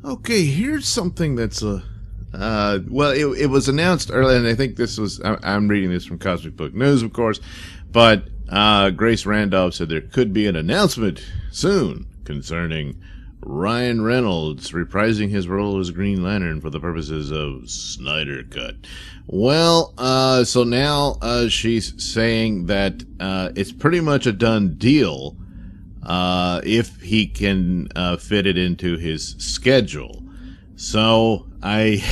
Okay, here's something that's well, it was announced earlier, and I think this was, I'm reading this from Cosmic Book News, of course, but Grace Randolph said there could be an announcement soon concerning Ryan Reynolds reprising his role as Green Lantern for the purposes of Snyder Cut. Well, so now she's saying that it's pretty much a done deal if he can fit it into his schedule. So I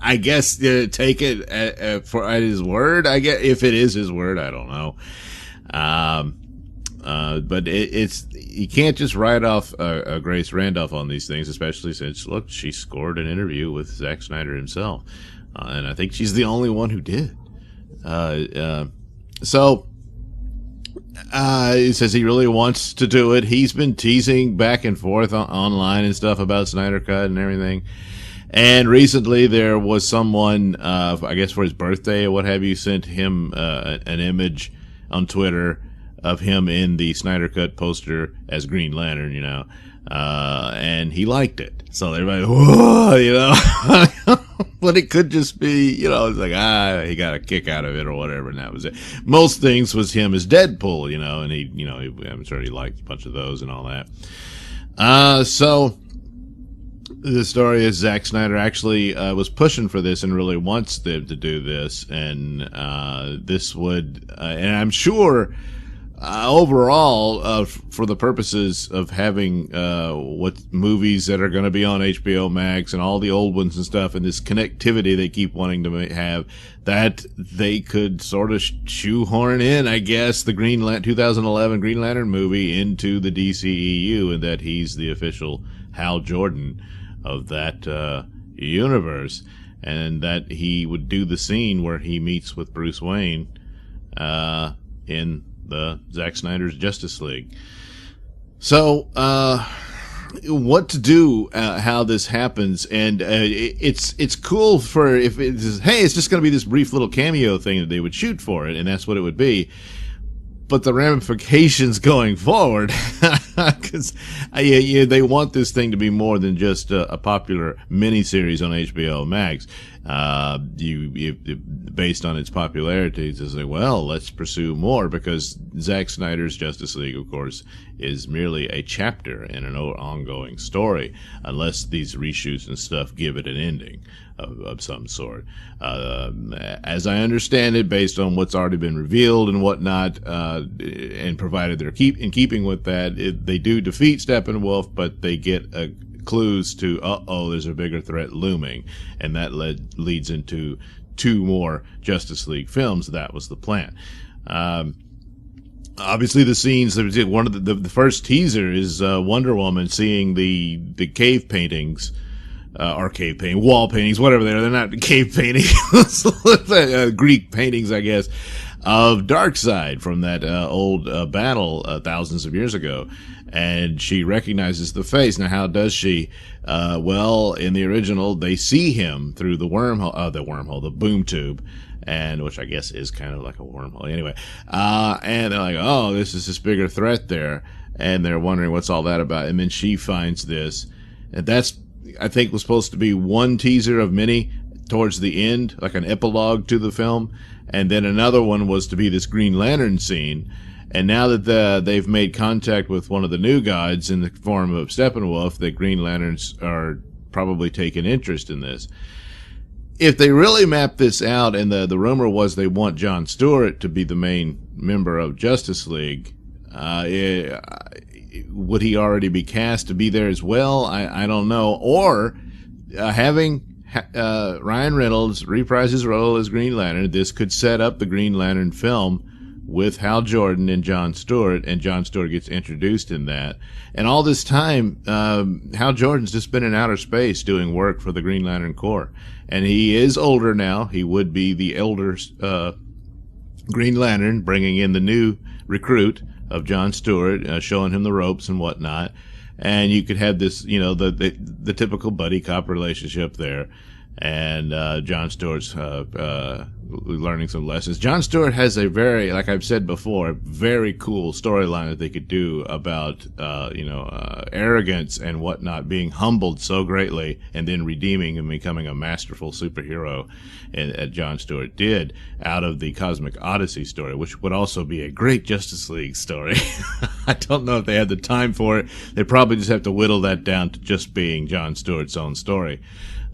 I guess take it at his word. I guess if it is his word, I don't know. But it's you can't just write off Grace Randolph on these things, especially since look, she scored an interview with Zack Snyder himself, and I think she's the only one who did. So he says he really wants to do it. He's been teasing back and forth online and stuff about Snyder Cut and everything. And recently there was someone, I guess for his birthday or what have you, sent him an image on Twitter of him in the Snyder Cut poster as Green Lantern, you know, and he liked it. So everybody, whoa, you know, but it could just be, you know, it's like, he got a kick out of it or whatever, and that was it. Most things was him as Deadpool, you know, and he, you know, I'm sure he liked a bunch of those and all that. So the story is Zack Snyder actually was pushing for this and really wants them to do this, and this would, and I'm sure overall, for the purposes of having what movies that are going to be on HBO Max and all the old ones and stuff, and this connectivity they keep wanting to have, that they could sort of shoehorn in, I guess, the 2011 Green Lantern movie into the DCEU, and that he's the official Hal Jordan of that universe, and that he would do the scene where he meets with Bruce Wayne in the Zack Snyder's Justice League. So, what to do, how this happens, and it's cool for if it's, hey, it's just going to be this brief little cameo thing that they would shoot for it, and that's what it would be. But the ramifications going forward, because they want this thing to be more than just a popular miniseries on HBO Max. Based on its popularity, to say, well, let's pursue more, because Zack Snyder's Justice League, of course, is merely a chapter in an ongoing story, unless these reshoots and stuff give it an ending of some sort. As I understand it, based on what's already been revealed and whatnot, and provided they're in keeping with that, they do defeat Steppenwolf, but they get clues to, there's a bigger threat looming, and that leads into 2 more Justice League films. That was the plan. Obviously, the scenes, one of the first teaser is Wonder Woman seeing the cave paintings, or cave painting, wall paintings, whatever they are. They're not cave paintings, Greek paintings, I guess, of Darkseid from that old battle thousands of years ago. And she recognizes the face. Now, how does she? Well, in the original, they see him through the the boom tube, and which I guess is kind of like a wormhole anyway. And they're like, oh, this is this bigger threat there. And they're wondering what's all that about. And then she finds this. And that's, I think, was supposed to be one teaser of many towards the end, like an epilogue to the film. And then another one was to be this Green Lantern scene. And now that they've made contact with one of the new gods in the form of Steppenwolf, the Green Lanterns are probably taking interest in this. If they really map this out, and the rumor was they want John Stewart to be the main member of Justice League, would he already be cast to be there as well? I don't know. Or having Ryan Reynolds reprise his role as Green Lantern, this could set up the Green Lantern film with Hal Jordan and John Stewart, and John Stewart gets introduced in that. And all this time, Hal Jordan's just been in outer space doing work for the Green Lantern Corps. And he is older now. He would be the elder Green Lantern, bringing in the new recruit of John Stewart, showing him the ropes and whatnot. And you could have this, you know, the typical buddy cop relationship there. And John Stewart's learning some lessons. Jon Stewart has a very, like I've said before, very cool storyline that they could do about, arrogance and whatnot, being humbled so greatly and then redeeming and becoming a masterful superhero. And Jon Stewart did out of the Cosmic Odyssey story, which would also be a great Justice League story. I don't know if they had the time for it. They probably just have to whittle that down to just being Jon Stewart's own story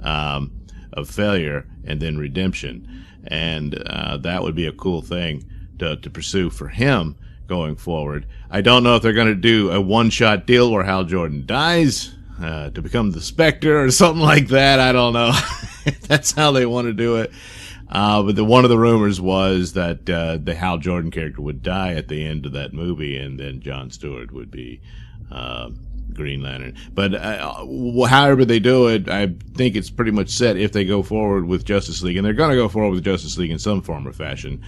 of failure and then redemption. And that would be a cool thing to pursue for him going forward. I don't know if they're going to do a one-shot deal where Hal Jordan dies to become the Spectre or something like that. I don't know. That's how they want to do it. But one of the rumors was that the Hal Jordan character would die at the end of that movie, and then Jon Stewart would be Green Lantern. But however they do it, I think it's pretty much set if they go forward with Justice League, and they're going to go forward with Justice League in some form or fashion.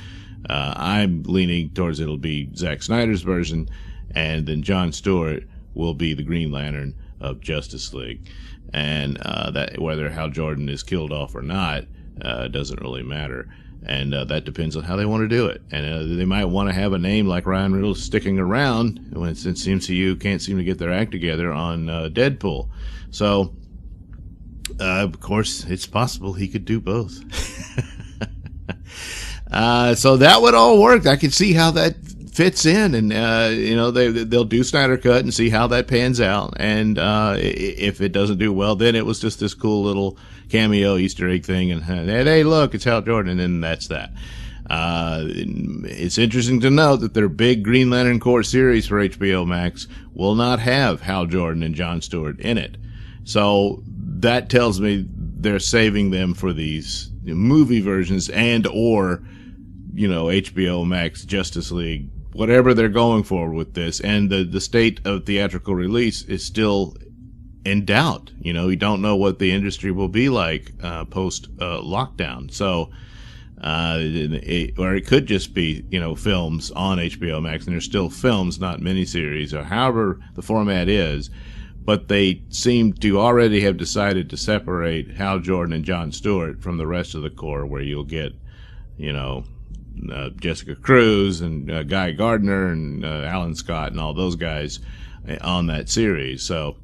I'm leaning towards it'll be Zack Snyder's version, and then Jon Stewart will be the Green Lantern of Justice League. And that whether Hal Jordan is killed off or not doesn't really matter. And that depends on how they want to do it. And they might want to have a name like Ryan Reynolds sticking around when it seems to you can't seem to get their act together on Deadpool. So, of course, it's possible he could do both. So that would all work. I could see how that fits in. And, they'll do Snyder Cut and see how that pans out. And if it doesn't do well, then it was just this cool little cameo Easter egg thing, and hey, look, it's Hal Jordan, and then that's that. It's interesting to note that their big Green Lantern Corps series for HBO Max will not have Hal Jordan and Jon Stewart in it. So that tells me they're saving them for these movie versions and or HBO Max Justice League, whatever they're going for with this. And the state of theatrical release is still in doubt. You don't know what the industry will be like post lockdown. So or it could just be films on HBO Max, and they're still films, not miniseries, or however the format is. But they seem to already have decided to separate Hal Jordan and Jon Stewart from the rest of the Corps, where you'll get Jessica Cruz and Guy Gardner and Alan Scott and all those guys on that series. So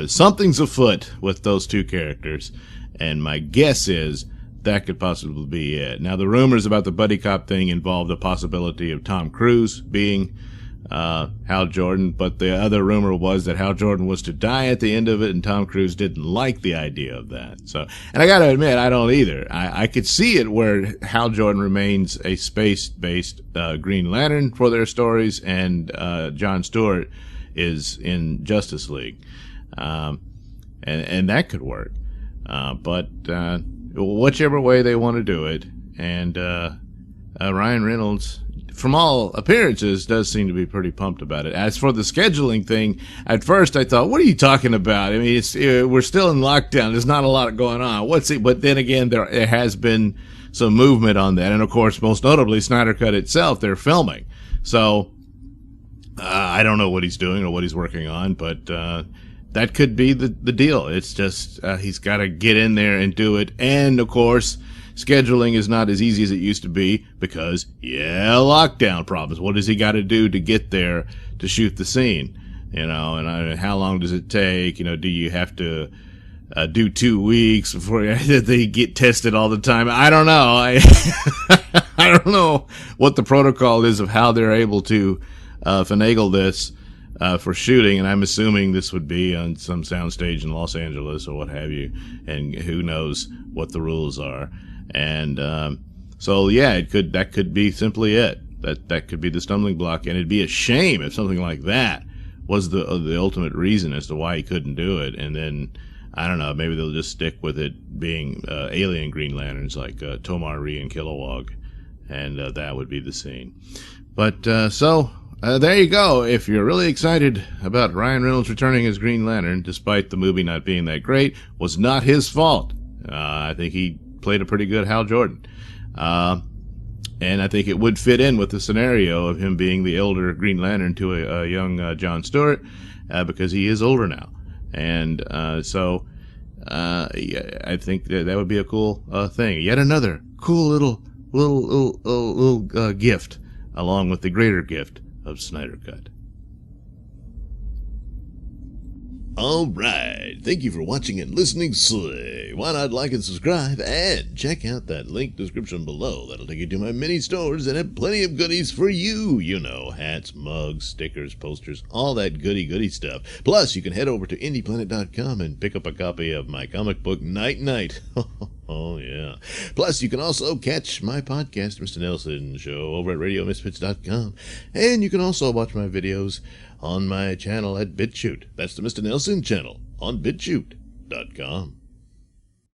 something's afoot with those two characters, and my guess is that could possibly be it. Now, the rumors about the buddy cop thing involved the possibility of Tom Cruise being Hal Jordan, but the other rumor was that Hal Jordan was to die at the end of it, and Tom Cruise didn't like the idea of that. So, and I gotta admit, I don't either. I could see it where Hal Jordan remains a space-based Green Lantern for their stories, and Jon Stewart is in Justice League. And that could work. But whichever way they want to do it, and Ryan Reynolds, from all appearances, does seem to be pretty pumped about it. As for the scheduling thing, at first I thought, what are you talking about? I mean, we're still in lockdown. There's not a lot going on. But then again, there has been some movement on that. And of course, most notably, Snyder Cut itself, they're filming. So I don't know what he's doing or what he's working on, but that could be the deal. It's just he's got to get in there and do it. And of course, scheduling is not as easy as it used to be because, lockdown problems. What does he got to do to get there to shoot the scene? And how long does it take? Do you have to do 2 weeks before they get tested all the time? I don't know. I don't know what the protocol is of how they're able to finagle this for shooting, and I'm assuming this would be on some soundstage in Los Angeles or what have you, and who knows what the rules are. And that could be simply it. That could be the stumbling block, and it'd be a shame if something like that was the ultimate reason as to why he couldn't do it. And then I don't know, maybe they'll just stick with it being alien Green Lanterns like Tomar Rhee and Kilowog, and that would be the scene. But there you go. If you're really excited about Ryan Reynolds returning as Green Lantern, despite the movie not being that great, was not his fault. I think he played a pretty good Hal Jordan. And I think it would fit in with the scenario of him being the elder Green Lantern to a young Jon Stewart, because he is older now. And Yeah, I think that would be a cool thing. Yet another cool little gift, along with the greater gift of Snyder Cut. Alright, thank you for watching and listening, Slay. Why not like and subscribe, and check out that link description below. That'll take you to my mini stores that have plenty of goodies for you. You know, hats, mugs, stickers, posters, all that goody stuff. Plus, you can head over to indieplanet.com and pick up a copy of my comic book, Night Night. Oh, yeah. Plus, you can also catch my podcast, Mr Nailsin Show, over at RadioMisfits.com. And you can also watch my videos on my channel at BitChute. That's the Mr Nailsin channel on BitChute.com.